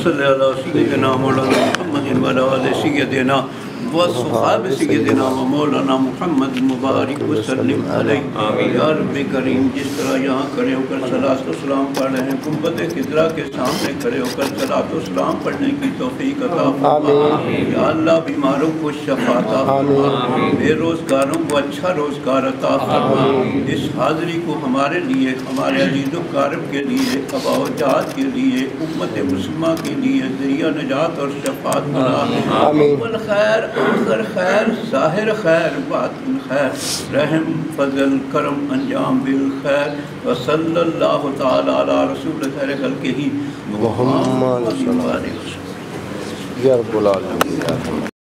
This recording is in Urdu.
صلی علی سیدنا مولانا محمد و علی سیدنا وصحاب سیدنا و مولانا محمد مبارک وسلم علیہ یا رب کریم. جس طرح یہاں کھڑے ہو کر صلاۃ و سلام پڑھ رہے ہیں گنبد خضرا کے سامنے کھڑے ہو کر صلاۃ و سلام پڑھنے کی توفیق عطا فرما. یا اللہ بیماروں کو شفا عطا فرما, بے روزگاروں کو اچھا روزگار عطا فرما. اس حاضری کو ہمارے لیے, ہمارے عزیز و قارب کے لیے, ابا و جاد کے لیے, امت مسلمہ کے لیے ذریعہ نجات اور شفاعت بنا. اول خیر آخر خیر ظاہر خیر باطن خیر, رحم فضل کرم انجام بالخیر. وصلی اللہ تعالی علی رسول خیر خلقہ محمد صلی اللہ علیہ وسلم. یا رب العالمین.